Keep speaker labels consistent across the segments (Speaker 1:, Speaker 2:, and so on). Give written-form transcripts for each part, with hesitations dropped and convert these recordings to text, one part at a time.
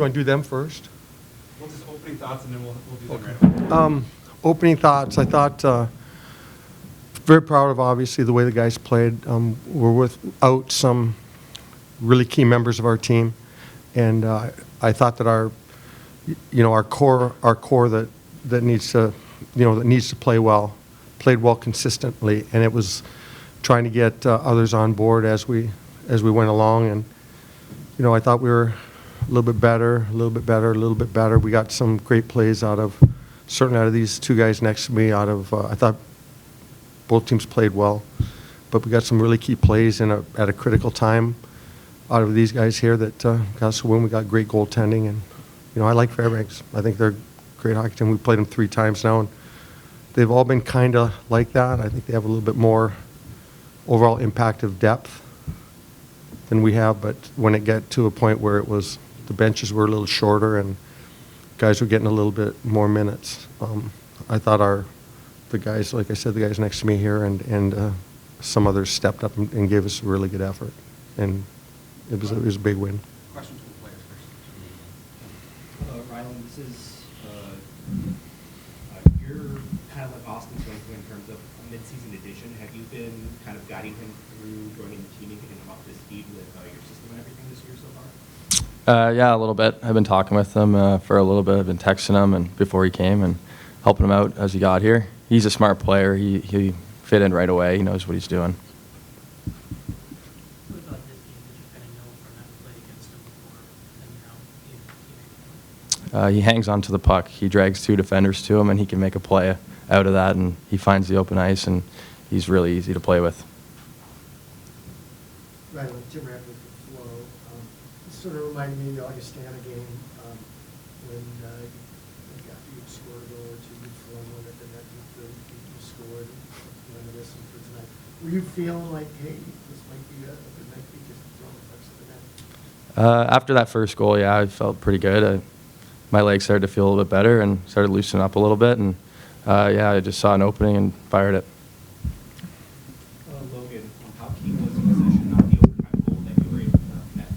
Speaker 1: want to do them first?
Speaker 2: We'll just opening thoughts and then we'll do them right.
Speaker 1: Opening thoughts, I thought very proud of obviously the way the guys played. We're without some really key members of our team, and I thought that our core that needs to play well, played well consistently, and it was trying to get others on board as we went along. And I thought we were a little bit better. We got some great plays certainly out of these two guys next to me. I thought both teams played well, but we got some really key plays at a critical time out of these guys here that got us a win. We got great goaltending, and I like Fairbanks. I think they're a great hockey team. We've played them 3 times now, and they've all been kind of like that. I think they have a little bit more overall impact of depth than we have, but when it got to a point where the benches were a little shorter and guys were getting a little bit more minutes, I thought the guys, like I said, the guys next to me here and some others stepped up and gave us a really good effort, and it was a big win.
Speaker 2: Questions from the players first.
Speaker 3: Ryland, this is you're kind of like Austin's going through in terms of a mid-season addition. Have you been kind of guiding him through joining the team and getting him up to speed with your system and everything this year so far?
Speaker 4: Yeah, a little bit. I've been talking with him for a little bit. I've been texting him and before he came and helping him out as he got here. He's a smart player. He fit in right away. He knows what he's doing.
Speaker 5: What about this game? Did you kind of know from having played against him before and now?
Speaker 4: He hangs on to the puck. He drags 2 defenders to him, and he can make a play out of that, and he finds the open ice, and he's really easy to play with.
Speaker 6: Ryland, Tim Radford from Flow. This sort of reminded me of the Augustana game when you scored a goal or two before one at the net, you scored when the rest for tonight. Were you feeling like, hey, this might be a good night to just throwing the pucks at the net?
Speaker 4: After that first goal, yeah, I felt pretty good. My legs started to feel a little bit better and started loosening up a little bit, and I just saw an opening and fired it.
Speaker 3: Logan, how key was possession, not the overtime goal that you were able to net?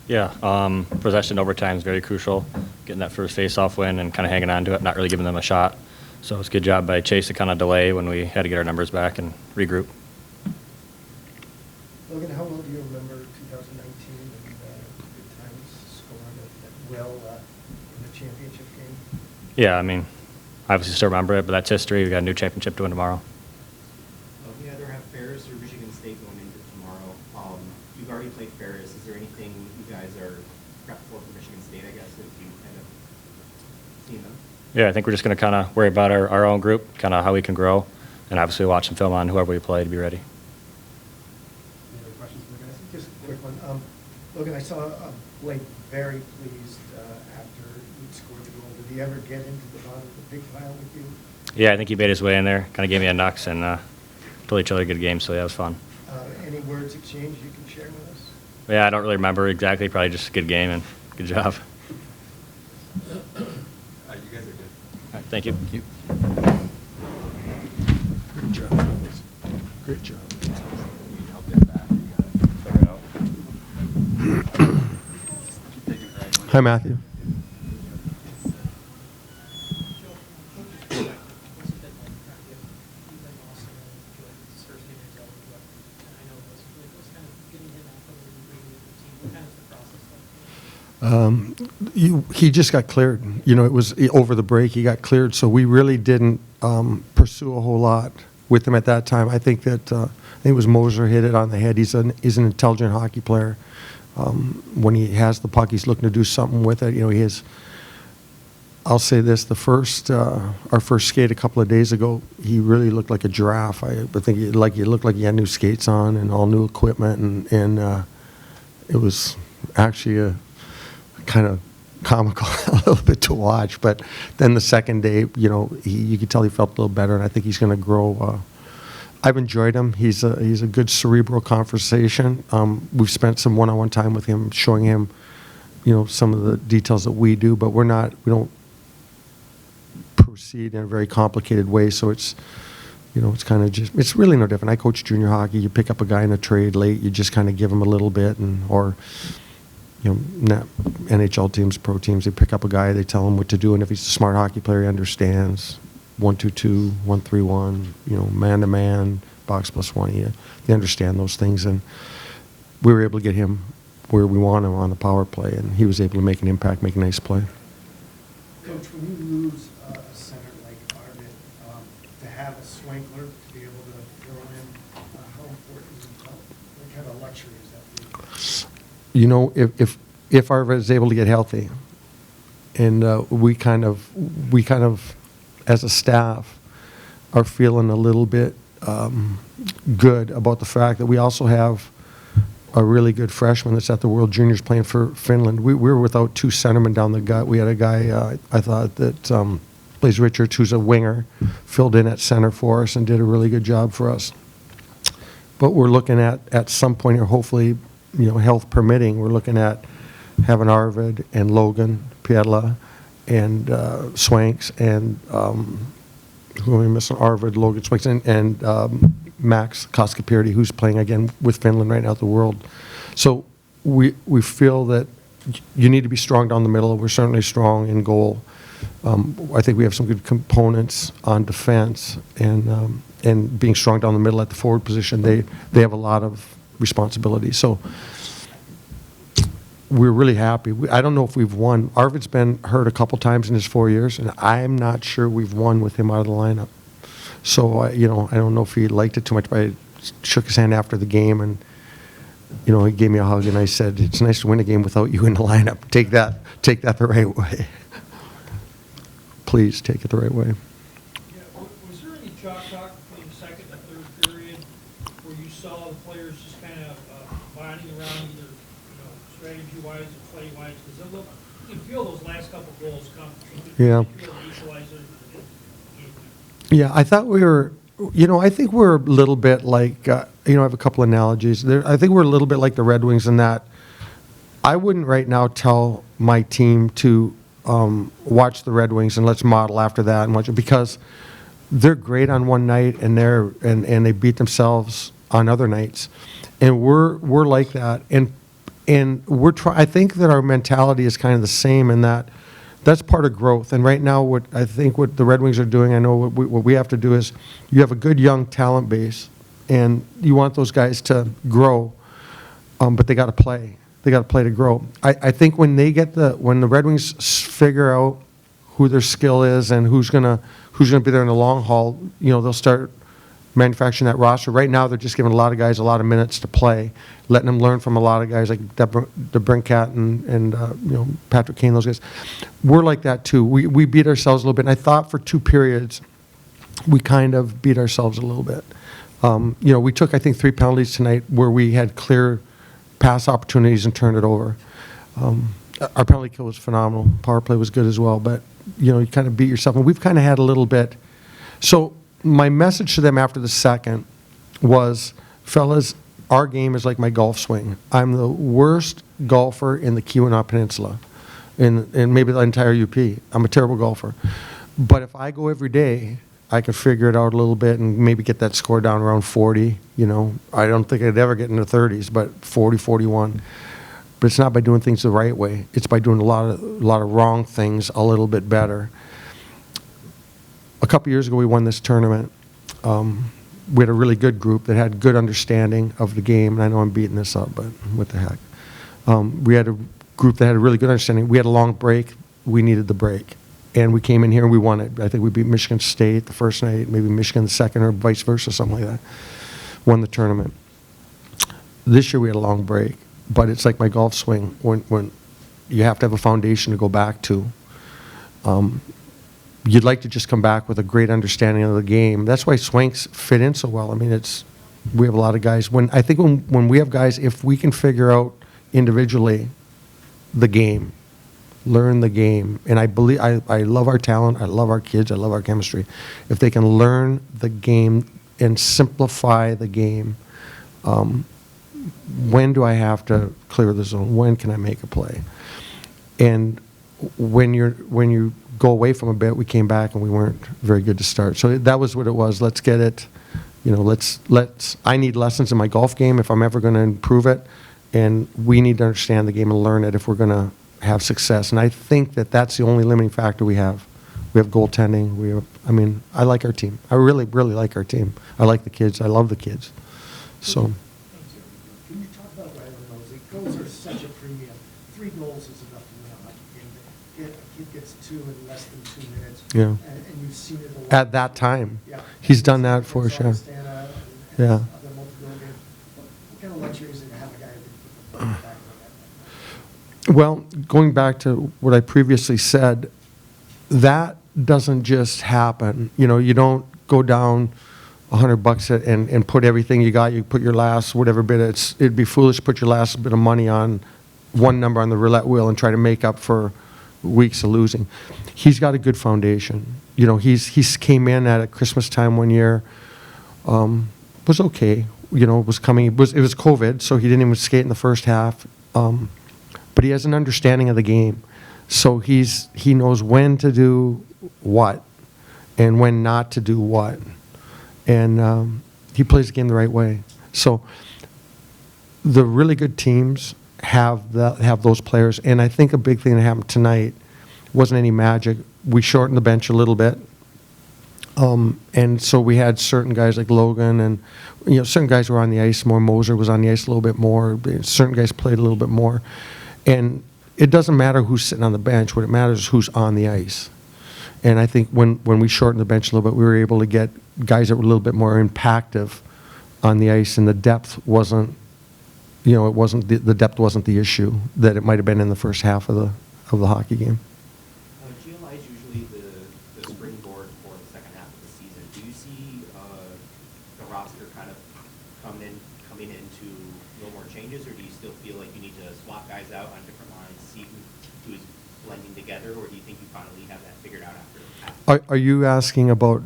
Speaker 7: Yeah, possession overtime is very crucial. Getting that first face-off win and kind of hanging on to it, not really giving them a shot. So it's a good job by Chase to kind of delay when we had to get our numbers back and regroup.
Speaker 6: Logan, how well do you remember 2019 and good times scoring that well in the championship game?
Speaker 7: Yeah, I mean, obviously still remember it, but that's history. We got a new championship to win tomorrow.
Speaker 3: We either have Ferris or Michigan State going into tomorrow. You've already played Ferris. Is there anything you guys are prepped for Michigan State, I guess, if you kind of seen them?
Speaker 7: Yeah, I think we're just going to kind of worry about our own group, kind of how we can grow, and obviously watch some film on whoever we play to be ready.
Speaker 6: Any other questions from the guys? Just a quick one. Logan, I saw Blake very pleased after you scored the goal. Did he ever get into the bottom of the big pile with you?
Speaker 7: Yeah, I think he made his way in there, kind of gave me a knucks, and told each other a good game, so yeah, it was fun.
Speaker 6: Any words exchanged you can share with us?
Speaker 7: Yeah, I don't really remember exactly, probably just a good game and good job.
Speaker 2: You guys are good.
Speaker 7: All right, thank you.
Speaker 4: Thank you.
Speaker 1: Great job. Great job.
Speaker 2: You help get back. You gotta figure it out. Keep taking it right.
Speaker 1: Hi, Matthew. He just got cleared. It was over the break. He got cleared, so we really didn't pursue a whole lot with him at that time. I think that I think it was Moser hit it on the head. He's an intelligent hockey player. When he has the puck, he's looking to do something with it. He has. I'll say this: our first skate a couple of days ago, he really looked like a giraffe. I think he looked like he had new skates on and all new equipment, and it was actually a kind of comical a little bit to watch. But then the second day, you could tell he felt a little better, and I think he's going to grow. I've enjoyed him. He's a good cerebral conversation. We've spent some one-on-one time with him, showing him, some of the details that we do, but we don't proceed in a very complicated way. So it's kind of just, it's really no different. I coach junior hockey. You pick up a guy in a trade late, you just kind of give him a little bit, or NHL teams, pro teams, they pick up a guy, they tell him what to do, and if he's a smart hockey player, he understands 1-2-2, 1-3-1, man-to-man, box plus one. They understand those things, and we were able to get him where we want him on the power play, and he was able to make an impact, make a nice play.
Speaker 6: Coach, when you lose a center like Arvid, to have a Swankler to be able to throw in, how important is it? What kind of luxury is that for you?
Speaker 1: If Arvid is able to get healthy, and we kind of, as a staff, are feeling a little bit good about the fact that we also have a really good freshman that's at the World Juniors playing for Finland. We were without two centermen down the gut. We had a guy, I thought, that plays Richards, who's a winger, filled in at center for us and did a really good job for us. But we're looking at some point here, hopefully, health permitting, we're looking at having Arvid and Logan, Pietila, and Swanks, and who am I missing? Arvid, Logan, Swanks, and Max Koskapirti, who's playing again with Finland right now at the World. So we feel that you need to be strong down the middle. We're certainly strong in goal. I think we have some good components on defense, and being strong down the middle at the forward position, they have a lot of responsibility. So we're really happy. I don't know if we've won. Arvid's been hurt a couple times in his 4 years, and I'm not sure we've won with him out of the lineup. So, I don't know if he liked it too much, but I shook his hand after the game, and, he gave me a hug, and I said, it's nice to win a game without you in the lineup. Take that the right way. Please take it the right way.
Speaker 8: Yeah, was there any chalk talk between the second and third period where you saw the players just kind of bonding around either, strategy-wise or play-wise? Because you can feel those last couple goals come.
Speaker 1: Yeah. Yeah, I thought we were, I think we're a little bit like, I have a couple analogies. I think we're a little bit like the Red Wings in that I wouldn't right now tell my team to watch the Red Wings and let's model after that and watch it, because they're great on one night and they beat themselves on other nights, and we're like that, and I think that our mentality is kind of the same in that. That's part of growth. And right now, what the Red Wings are doing, I know what we have to do is you have a good young talent base, and you want those guys to grow, but they got to play. They got to play to grow. I think when the Red Wings figure out who their skill is and who's gonna be there in the long haul, they'll start manufacturing that roster. Right now, they're just giving a lot of guys a lot of minutes to play, letting them learn from a lot of guys like DeBrincat and Patrick Kane, those guys. We're like that too. We beat ourselves a little bit, and I thought for 2 periods we kind of beat ourselves a little bit. We took, I think, 3 penalties tonight where we had clear pass opportunities and turned it over. Our penalty kill was phenomenal. Power play was good as well, but you kind of beat yourself, and we've kind of had a little bit. So my message to them after the second was, fellas, our game is like my golf swing. I'm the worst golfer in the Keweenaw Peninsula, and maybe the entire UP. I'm a terrible golfer. But if I go every day, I can figure it out a little bit and maybe get that score down around 40. I don't think I'd ever get in the 30s, but 40, 41. But it's not by doing things the right way. It's by doing a lot of wrong things a little bit better. A couple years ago, we won this tournament. We had a really good group that had good understanding of the game, and I know I'm beating this up, but what the heck. We had a group that had a really good understanding. We had a long break. We needed the break. And we came in here and we won it. I think we beat Michigan State the first night, maybe Michigan the second, or vice versa, something like that. Won the tournament. This year we had a long break, but it's like my golf swing when you have to have a foundation to go back to. You'd like to just come back with a great understanding of the game. That's why Swanks fit in so well. I mean, we have a lot of guys. When we have guys, if we can figure out individually the game, learn the game, and I love our talent, I love our kids, I love our chemistry. If they can learn the game and simplify the game, when do I have to clear the zone? When can I make a play? And when you go away from a bit, we came back and we weren't very good to start. So that was what it was. Let's get it. I need lessons in my golf game if I'm ever going to improve it, and we need to understand the game and learn it if we're going to have success. And I think that that's the only limiting factor we have. We have goaltending. I mean, I like our team. I really, really like our team. I like the kids. I love the kids. So.
Speaker 6: Can you talk about Ryland Mosley? Goals are such a premium. 3 goals is enough to win a hockey game. A kid gets 2 in less than 2 minutes.
Speaker 1: Yeah.
Speaker 6: And you've seen it a lot.
Speaker 1: At that time.
Speaker 6: Yeah.
Speaker 1: He's done that for us, yeah. Yeah.
Speaker 6: Other multiple games. What kind of luxury is it to have a guy that can put the back like that?
Speaker 1: Well, going back to what I previously said, that doesn't just happen. You know, you don't go down $100 and put everything you got. You put your last whatever bit. It'd be foolish to put your last bit of money on one number on the roulette wheel and try to make up for weeks of losing. He's got a good foundation. You know, he's came in at Christmas time one year. Was okay. You know, was coming. It was COVID, so he didn't even skate in the first half. But he has an understanding of the game, so he knows when to do what and when not to do what, and he plays the game the right way. So the really good teams have those players, and I think a big thing that happened tonight wasn't any magic. We shortened the bench a little bit, and so we had certain guys like Logan, and you know, certain guys were on the ice more. Moser was on the ice a little bit more. Certain guys played a little bit more. And it doesn't matter who's sitting on the bench. What it matters is who's on the ice. And I think when we shortened the bench a little bit, we were able to get guys that were a little bit more impactive on the ice, and the depth wasn't, you know, the depth wasn't the issue that it might have been in the first half of the hockey game.
Speaker 3: GLI is usually the springboard for the second half of the season. Do you see the roster kind of coming into a little more changes, or do you still feel like you need to swap guys out on different lines, see who's blending together, or do you think you finally have that figured out after?
Speaker 1: Are you asking about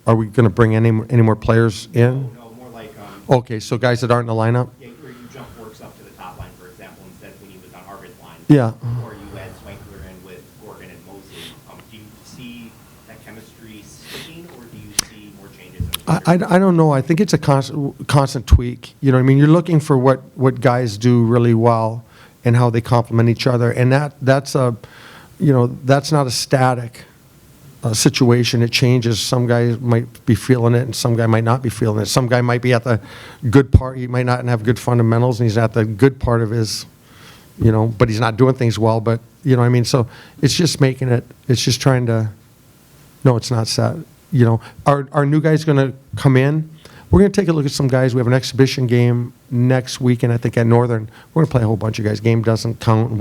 Speaker 1: are we going to bring any more players in?
Speaker 3: No, more like
Speaker 1: Okay, so guys that aren't in the lineup?
Speaker 3: yeah, where you jump Works up to the top line, for example, instead of when he was on Arvid's line.
Speaker 1: Yeah.
Speaker 3: Or you add Swankler in with Gorgon and Mosley. Do you see that chemistry sticking, or do you see more changes?
Speaker 1: I don't know. I think it's a constant tweak. You know what I mean? You're looking for what guys do really well and how they complement each other. And that's not a static situation. It changes. Some guy might be feeling it and some guy might not be feeling it. Some guy might be at the good part. He might not have good fundamentals, and he's at the good part of his, you know, but he's not doing things well. But, you know what I mean? So it's just making it, it's just trying to, no, it's not set. You know, our new guy's going to come in. We're going to take a look at some guys. We have an exhibition game next weekend, I think, at Northern. We're going to play a whole bunch of guys. Game doesn't count.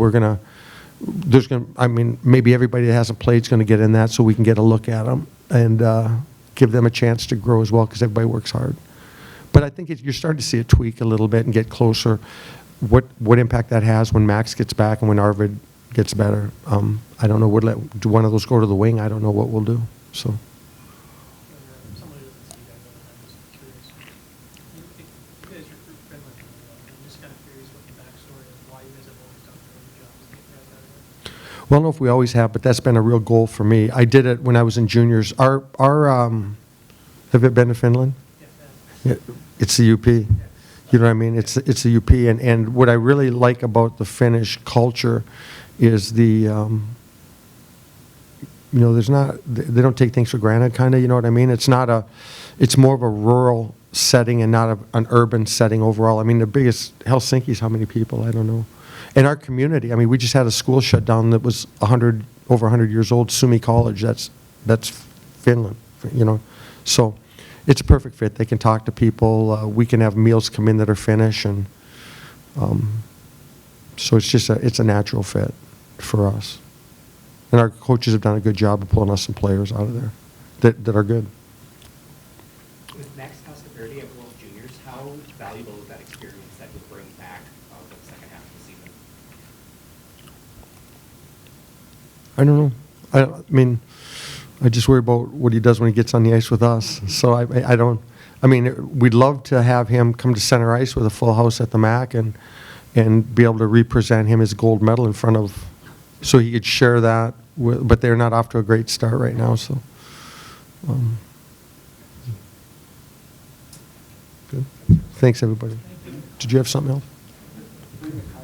Speaker 1: Maybe everybody that hasn't played is going to get in that, so we can get a look at them and give them a chance to grow as well, because everybody works hard. But I think you're starting to see it tweak a little bit and get closer. What impact that has when Max gets back and when Arvid gets better. I don't know. Do one of those go to the wing? I don't know what we'll do. So.
Speaker 5: Somebody doesn't see that, but I'm just curious. You guys recruit Finland, I'm just kind of curious what the backstory is, why you guys have always done a really good job to get guys out of there.
Speaker 1: Well, I don't know if we always have, but that's been a real goal for me. I did it when I was in juniors. Have you been to Finland?
Speaker 5: Yeah.
Speaker 1: It's the UP. You know what I mean? It's the UP, and what I really like about the Finnish culture is they don't take things for granted, kind of. You know what I mean? It's more of a rural setting and not an urban setting overall. I mean, the biggest Helsinki's how many people? I don't know. And our community. I mean, we just had a school shut down that was over 100 years old. Sumi College. That's Finland. You know, so. It's a perfect fit. They can talk to people. We can have meals come in that are Finnish, and so it's a natural fit for us. And our coaches have done a good job of pulling us some players out of there that are good.
Speaker 3: With Max Cascaverdi at World Juniors, how valuable is that experience that you'll bring back for the second half of the season?
Speaker 1: I don't know. I mean, I just worry about what he does when he gets on the ice with us. So I don't. I mean, we'd love to have him come to center ice with a full house at the MAC and be able to represent him as gold medal in front of, so he could share that. But they're not off to a great start right now. So. Good. Thanks, everybody. Did you have something else?
Speaker 2: recruitment